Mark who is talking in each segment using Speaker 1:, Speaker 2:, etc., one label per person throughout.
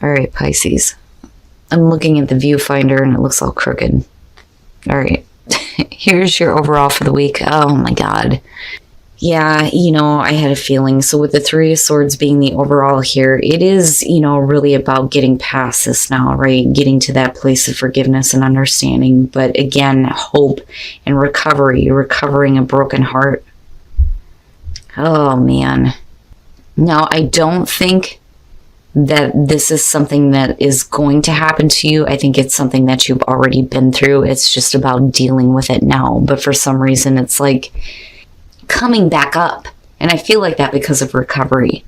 Speaker 1: All right, Pisces. I'm looking at the viewfinder and it looks all crooked. All right. Here's your overall for the week. Oh my God. Yeah, I had a feeling. So with the Three of Swords being the overall here, it is, really about getting past this now, right? Getting to that place of forgiveness and understanding. But again, hope and recovery, recovering a broken heart. Oh, man. Now, I don't think that this is something that is going to happen to you. I think it's something that you've already been through. It's just about dealing with it now. But for some reason, it's like coming back up. And I feel like that because of recovery.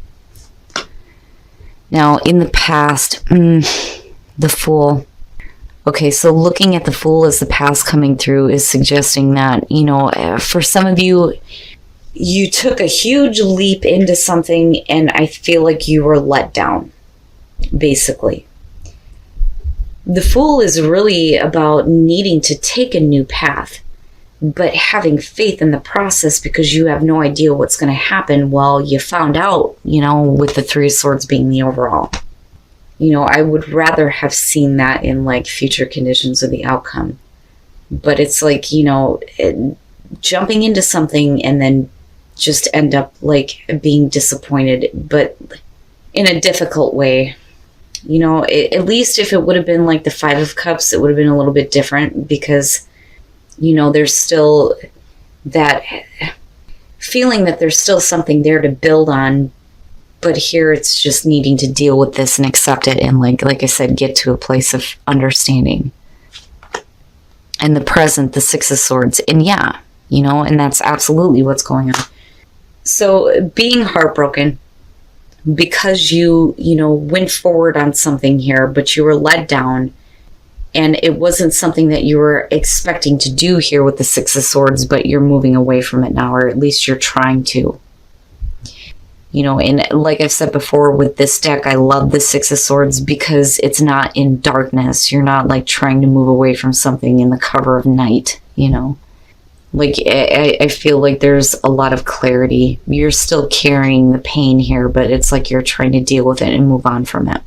Speaker 1: Now, in the past, the Fool. Okay, so looking at the Fool as the past coming through is suggesting that, for some of you, you took a huge leap into something and I feel like you were let down, basically. The Fool is really about needing to take a new path, but having faith in the process because you have no idea what's going to happen. Well, you found out, with the Three of Swords being the overall. I would rather have seen that in like future conditions of the outcome. But it's like, jumping into something and then just end up like being disappointed, but in a difficult way. At least if it would have been like the Five of Cups, it would have been a little bit different because, there's still that feeling that there's still something there to build on. But here it's just needing to deal with this and accept it and like I said, get to a place of understanding. And the present, the Six of Swords. And yeah, and that's absolutely what's going on. So being heartbroken because you went forward on something here, but you were let down and it wasn't something that you were expecting to do here with the Six of Swords, but you're moving away from it now, or at least you're trying to. And like I've said before with this deck, I love the Six of Swords because it's not in darkness. You're not like trying to move away from something in the cover of night, Like, I feel like there's a lot of clarity. You're still carrying the pain here, but it's like you're trying to deal with it and move on from it.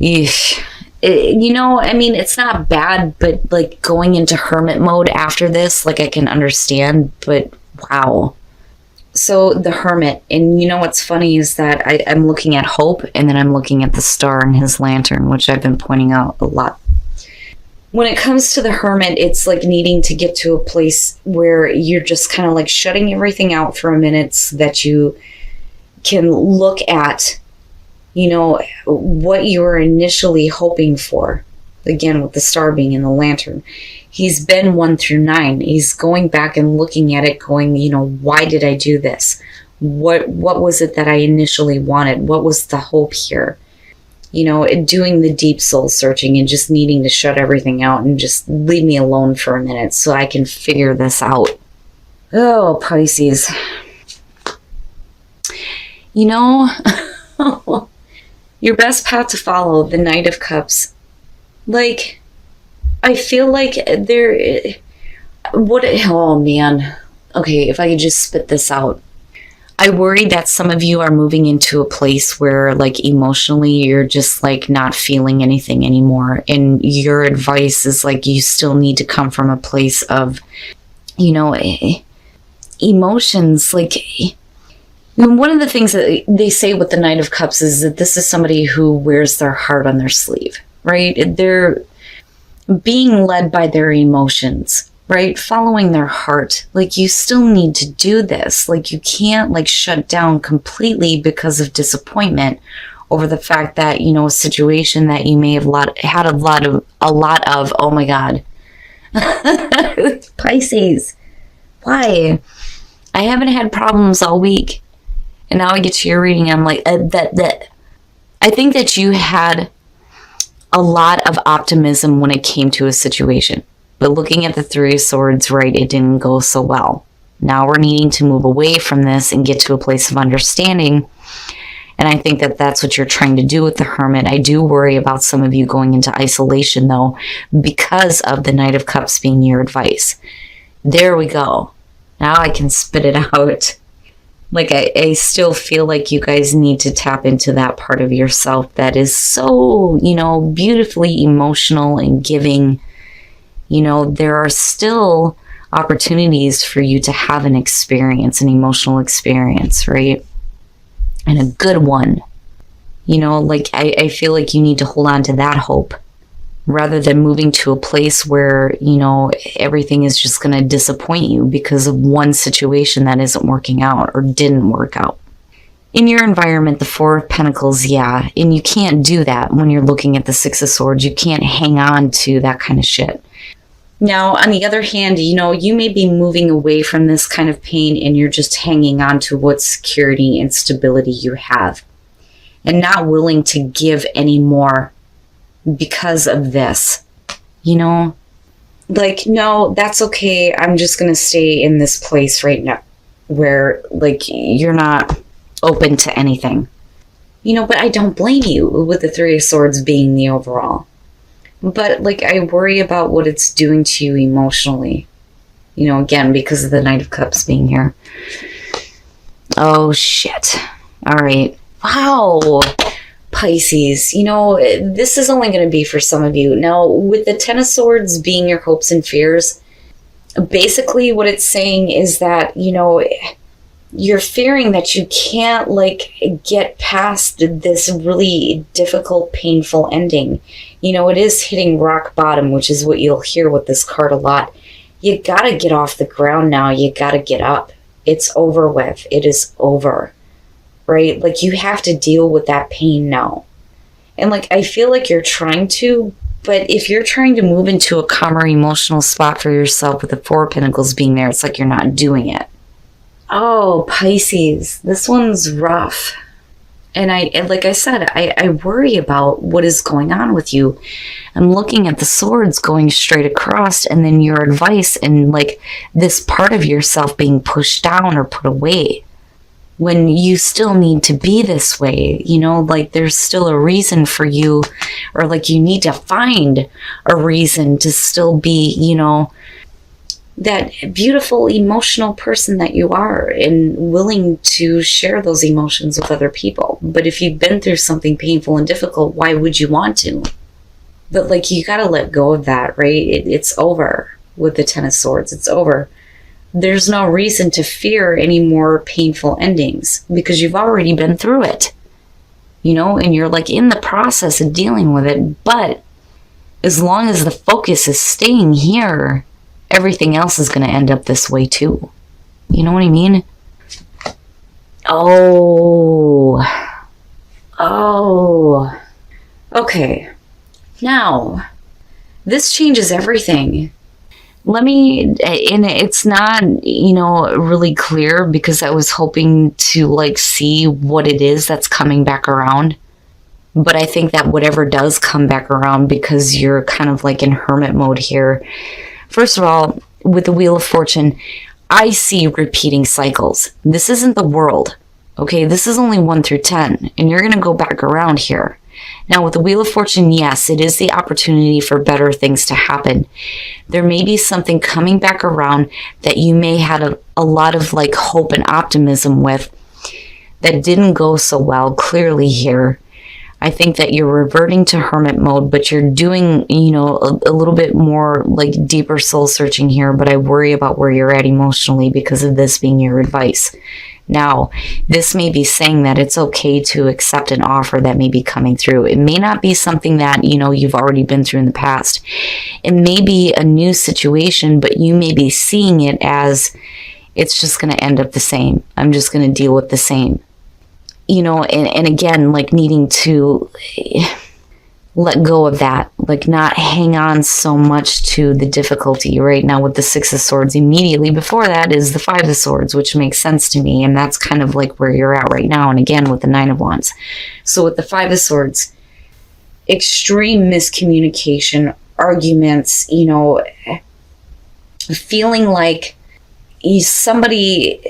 Speaker 1: Eesh. It's not bad, but like going into hermit mode after this, like I can understand, but wow. So the Hermit, and what's funny is that I'm looking at hope, and then I'm looking at the star and his lantern, which I've been pointing out a lot. When it comes to the Hermit, it's like needing to get to a place where you're just kind of like shutting everything out for a minute so that you can look at, what you were initially hoping for. Again, with the star being in the lantern. He's been 1 through 9. He's going back and looking at it going, why did I do this? What was it that I initially wanted? What was the hope here? Doing the deep soul searching and just needing to shut everything out and just leave me alone for a minute so I can figure this out. Oh, Pisces. Your best path to follow, the Knight of Cups. Like, I feel like oh man. Okay, if I could just spit this out. I worry that some of you are moving into a place where like emotionally you're just like not feeling anything anymore. And your advice is like you still need to come from a place of, emotions. Like, one of the things that they say with the Knight of Cups is that this is somebody who wears their heart on their sleeve, right? They're being led by their emotions, right? Following their heart. Like, you still need to do this. Like, you can't like shut down completely because of disappointment over the fact that, a situation that you may have had a lot of, oh my God. Pisces. Why? I haven't had problems all week. And now I get to your reading and I'm like, that. I think that you had a lot of optimism when it came to a situation. But looking at the Three of Swords, right, it didn't go so well. Now we're needing to move away from this and get to a place of understanding. And I think that that's what you're trying to do with the Hermit. I do worry about some of you going into isolation, though, because of the Knight of Cups being your advice. There we go. Now I can spit it out. Like, I still feel like you guys need to tap into that part of yourself that is so, beautifully emotional and giving. There are still opportunities for you to have an experience, an emotional experience, right? And a good one. Like, I feel like you need to hold on to that hope rather than moving to a place where, everything is just going to disappoint you because of one situation that isn't working out or didn't work out. In your environment, the Four of Pentacles, yeah, and you can't do that when you're looking at the Six of Swords. You can't hang on to that kind of shit. Now, on the other hand, you may be moving away from this kind of pain and you're just hanging on to what security and stability you have and not willing to give any more because of this, like, no, that's okay. I'm just going to stay in this place right now where, like, you're not open to anything, but I don't blame you with the Three of Swords being the overall. But, like, I worry about what it's doing to you emotionally, again, because of the Knight of Cups being here. Oh, shit. All right. Wow. Pisces, this is only going to be for some of you. Now, with the Ten of Swords being your hopes and fears, basically what it's saying is that, you're fearing that you can't, like, get past this really difficult, painful ending. It is hitting rock bottom, which is what you'll hear with this card a lot. You gotta get off the ground now. You gotta get up. It's over with. It is over. Right? Like, you have to deal with that pain now. And, like, I feel like you're trying to, but if you're trying to move into a calmer emotional spot for yourself with the Four of Pentacles being there, it's like you're not doing it. Oh, Pisces, this one's rough. And like I said, I worry about what is going on with you. I'm looking at the swords going straight across and then your advice and, like, this part of yourself being pushed down or put away. When you still need to be this way, like, there's still a reason for you, or, like, you need to find a reason to still be, that beautiful emotional person that you are and willing to share those emotions with other people. But if you've been through something painful and difficult, why would you want to? But, like, you gotta let go of that, right? It's over with the Ten of Swords. It's over. There's no reason to fear any more painful endings because you've already been through it, and you're, like, in the process of dealing with it. But as long as the focus is staying here, everything else is going to end up this way too. You know what I mean? Oh. Okay. Now, this changes everything. And it's not, really clear because I was hoping to, like, see what it is that's coming back around. But I think that whatever does come back around, because you're kind of like in hermit mode here. First of all, with the Wheel of Fortune, I see repeating cycles. This isn't the world, okay? This is only 1 through 10, and you're going to go back around here. Now, with the Wheel of Fortune, yes, it is the opportunity for better things to happen. There may be something coming back around that you may have a lot of, like, hope and optimism with that didn't go so well, clearly here. I think that you're reverting to hermit mode, but you're doing, a little bit more, like, deeper soul searching here, but I worry about where you're at emotionally because of this being your advice. Now, this may be saying that it's okay to accept an offer that may be coming through. It may not be something that, you've already been through in the past. It may be a new situation, but you may be seeing it as it's just going to end up the same. I'm just going to deal with the same. And again, like, needing to let go of that, like, not hang on so much to the difficulty. Right now with the Six of Swords, immediately before that is the Five of Swords, which makes sense to me, and that's kind of like where you're at right now. And again with the Nine of Wands. So with the Five of Swords, extreme miscommunication, arguments, feeling like somebody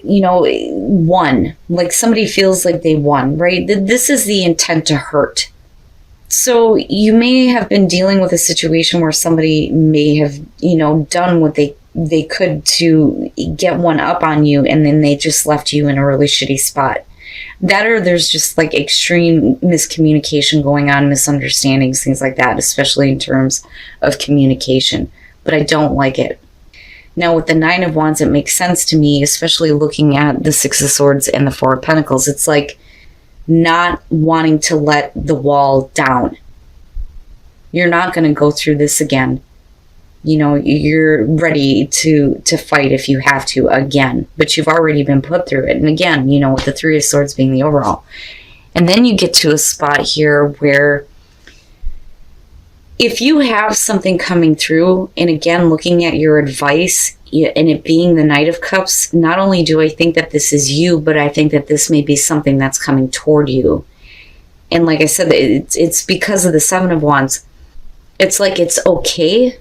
Speaker 1: won, like somebody feels like they won, right? This is the intent to hurt. So you may have been dealing with a situation where somebody may have, done what they they could to get one up on you, and then they just left you in a really shitty spot. That, or there's just like extreme miscommunication going on, misunderstandings, things like that, especially in terms of communication. But I don't like it. Now, with the Nine of Wands, it makes sense to me, especially looking at the Six of Swords and the Four of Pentacles. It's like not wanting to let the wall down. You're not going to go through this again. You know, you're ready to fight if you have to again, but you've already been put through it. And again, you know, with the Three of Swords being the overall. And then you get to a spot here where if you have something coming through, and again, looking at your advice and it being the Knight of Cups, not only do I think that this is you, but I think that this may be something that's coming toward you. And like I said, it's because of the Seven of Wands. It's like it's okay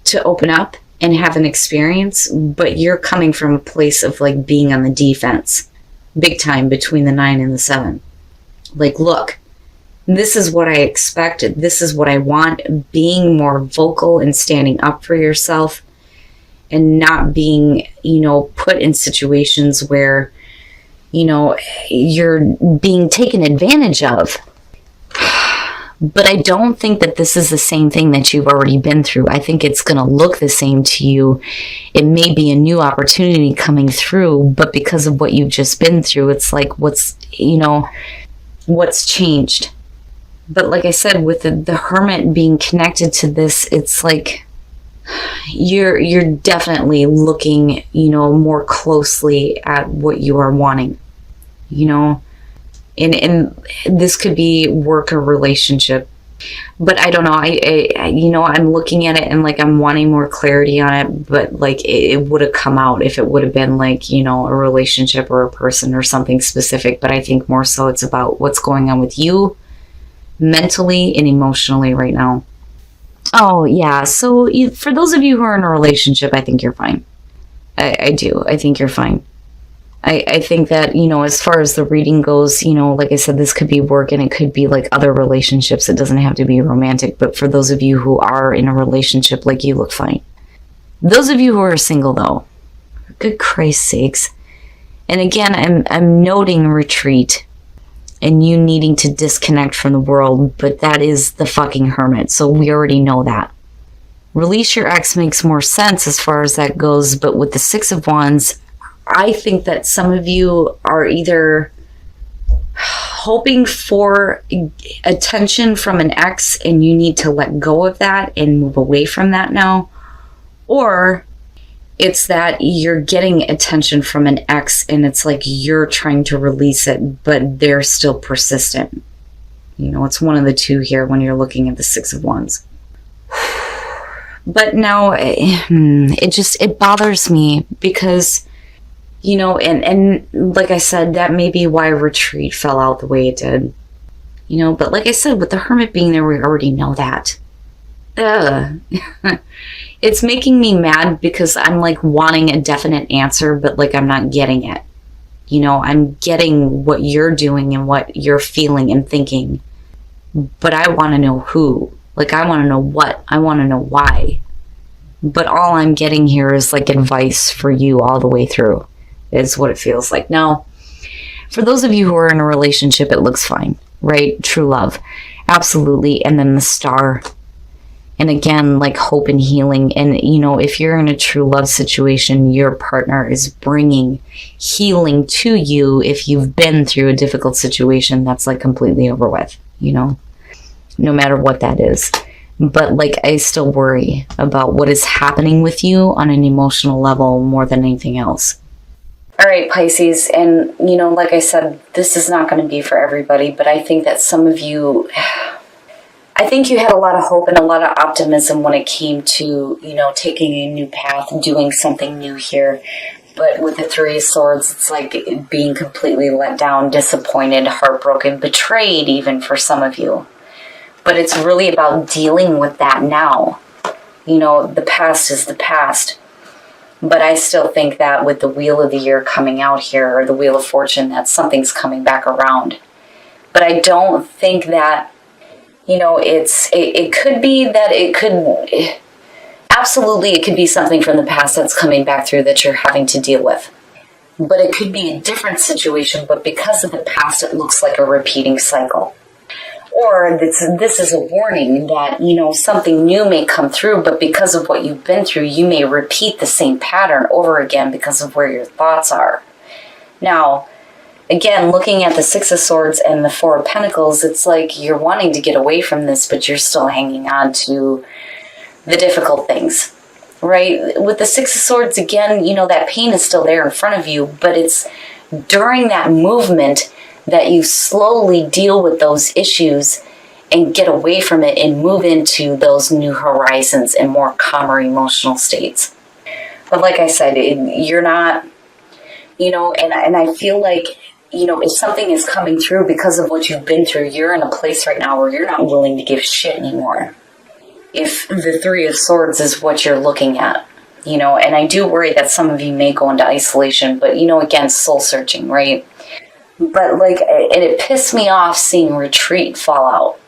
Speaker 1: to open up and have an experience, but you're coming from a place of like being on the defense big time between the 9 and the 7. Like, look, this is what I expected. This is what I want. Being more vocal and standing up for yourself and not being, you know, put in situations where, you know, you're being taken advantage of. But I don't think that this is the same thing that you've already been through. I think it's going to look the same to you. It may be a new opportunity coming through, but because of what you've just been through, it's like, what's changed? But like I said, with the Hermit being connected to this, it's like you're definitely looking, you know, more closely at what you are wanting, you know. And this could be work or relationship, but I don't know. I you know, I'm looking at it and like I'm wanting more clarity on it, but like it would have come out if it would have been like, you know, a relationship or a person or something specific. But I think more so it's about what's going on with you mentally and emotionally right now. Oh yeah. So for those of you who are in a relationship, I think you're fine. I do. I think you're fine. I think that, you know, as far as the reading goes, you know, like I said, this could be work and it could be like other relationships. It doesn't have to be romantic. But for those of you who are in a relationship, like, you look fine. Those of you who are single, though, good Christ's sakes. And again, I'm noting retreat and you needing to disconnect from the world. But that is the fucking Hermit. So we already know that. Release your ex makes more sense as far as that goes. But with the Six of Wands, I think that some of you are either hoping for attention from an ex and you need to let go of that and move away from that now, or it's that you're getting attention from an ex and it's like you're trying to release it, but they're still persistent. You know, it's one of the two here when you're looking at the Six of Wands. But now it bothers me because, you know, and like I said, that may be why retreat fell out the way it did. You know, but like I said, with the Hermit being there, we already know that. It's making me mad because I'm like wanting a definite answer, but like I'm not getting it. You know, I'm getting what you're doing and what you're feeling and thinking. But I want to know who. Like, I want to know what. I want to know why. But all I'm getting here is like advice for you all the way through. Is what it feels like. Now, for those of you who are in a relationship, it looks fine, right? True love. Absolutely. And then the Star. And again, like hope and healing. And, you know, if you're in a true love situation, your partner is bringing healing to you if you've been through a difficult situation that's like completely over with, you know, no matter what that is. But like, I still worry about what is happening with you on an emotional level more than anything else. All right, Pisces, and, you know, like I said, this is not going to be for everybody, but I think that some of you, I think you had a lot of hope and a lot of optimism when it came to, you know, taking a new path and doing something new here. But with the Three of Swords, it's like being completely let down, disappointed, heartbroken, betrayed even for some of you. But it's really about dealing with that now. You know, the past is the past. But I still think that with the Wheel of the Year coming out here, or the Wheel of Fortune, that something's coming back around. But I don't think that, you know, it could be that it could, absolutely, it could be something from the past that's coming back through that you're having to deal with. But it could be a different situation, but because of the past, it looks like a repeating cycle. Or this is a warning that, something new may come through, but because of what you've been through, you may repeat the same pattern over again because of where your thoughts are. Now, again, looking at the Six of Swords and the Four of Pentacles, it's like you're wanting to get away from this, but you're still hanging on to the difficult things, right? With the Six of Swords, again, that pain is still there in front of you, but it's during that movement that you slowly deal with those issues and get away from it and move into those new horizons and more calmer emotional states. But like I said, you're not, and I feel like, if something is coming through because of what you've been through, you're in a place right now where you're not willing to give shit anymore. If the Three of Swords is what you're looking at, and I do worry that some of you may go into isolation, but, again, soul searching, right? But, and it pissed me off seeing retreat fall out.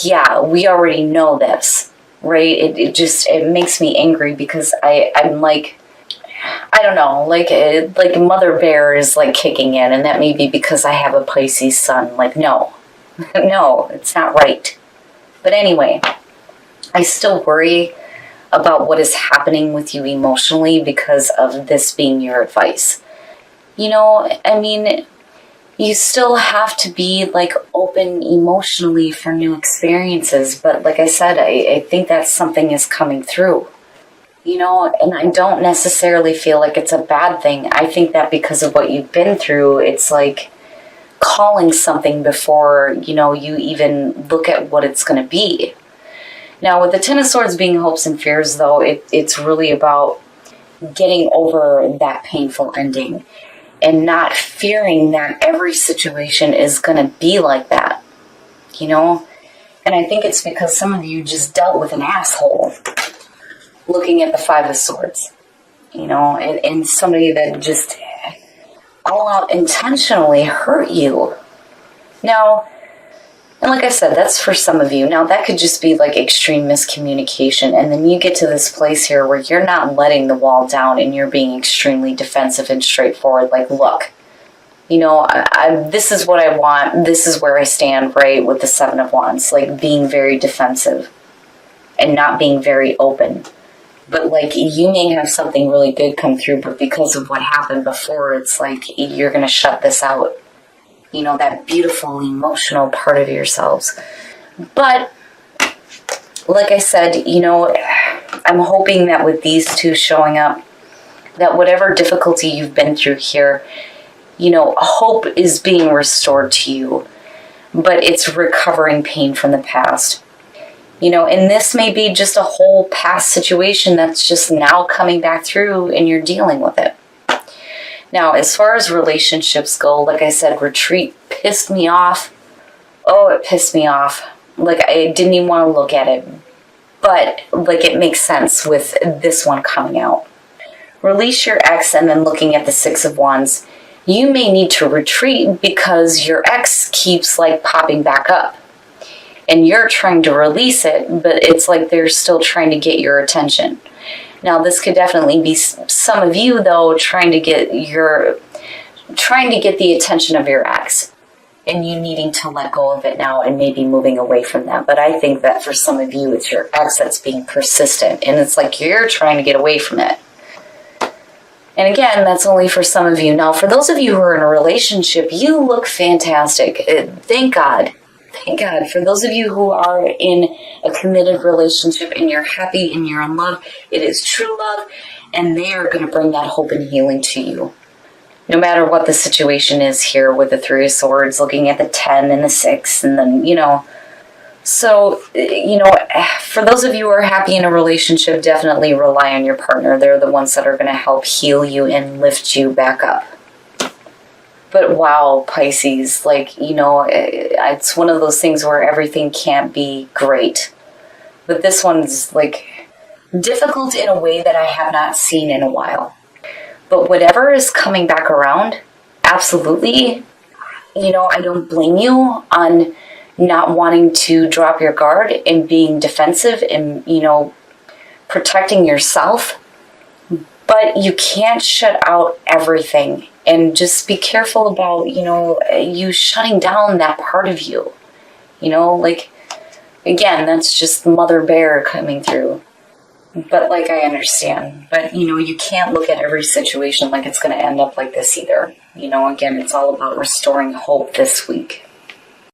Speaker 1: Yeah, we already know this, right? It makes me angry because I'm like, I don't know, like Mother Bear is kicking in, and that may be because I have a Pisces sun. No, no, it's not right. But anyway, I still worry about what is happening with you emotionally because of this being your advice. You still have to be open emotionally for new experiences. But like I said, I think that something is coming through, and I don't necessarily feel like it's a bad thing. I think that because of what you've been through, it's like calling something before, you even look at what it's going to be. Now, with the Ten of Swords being hopes and fears, though, it's really about getting over that painful ending and not fearing that every situation is going to be like that, And I think it's because some of you just dealt with an asshole, looking at the Five of Swords, and somebody that just all out intentionally hurt you. Now, and like I said, that's for some of you. Now, that could just be extreme miscommunication. And then you get to this place here where you're not letting the wall down and you're being extremely defensive and straightforward. Look, this is what I want. This is where I stand, right? With the Seven of Wands, being very defensive and not being very open. But you may have something really good come through, but because of what happened before, it's you're going to shut this out. That beautiful emotional part of yourselves. But, like I said, I'm hoping that with these two showing up, that whatever difficulty you've been through here, hope is being restored to you. But it's recovering pain from the past. And this may be just a whole past situation that's just now coming back through and you're dealing with it. Now, as far as relationships go, like I said, retreat pissed me off. Oh, it pissed me off. I didn't even want to look at it. But, it makes sense with this one coming out. Release your ex and then looking at the Six of Wands. You may need to retreat because your ex keeps, popping back up. And you're trying to release it, but it's they're still trying to get your attention. Now, this could definitely be some of you, though, trying to get the attention of your ex, and you needing to let go of it now and maybe moving away from that. But I think that for some of you, it's your ex that's being persistent, and it's you're trying to get away from it. And again, that's only for some of you. Now, for those of you who are in a relationship, you look fantastic. Thank God. Thank God. For those of you who are in a committed relationship and you're happy and you're in love, it is true love, and they are going to bring that hope and healing to you. No matter what the situation is here with the Three of Swords, looking at the 10 and the 6, and then, So, for those of you who are happy in a relationship, definitely rely on your partner. They're the ones that are going to help heal you and lift you back up. But wow, Pisces, it's one of those things where everything can't be great. But this one's, difficult in a way that I have not seen in a while. But whatever is coming back around, absolutely, I don't blame you on not wanting to drop your guard and being defensive and, protecting yourself, but you can't shut out everything. And just be careful about, you shutting down that part of you. Like, again, that's just Mother Bear coming through. But, like, I understand. But, you can't look at every situation like it's going to end up like this either. Again, it's all about restoring hope this week.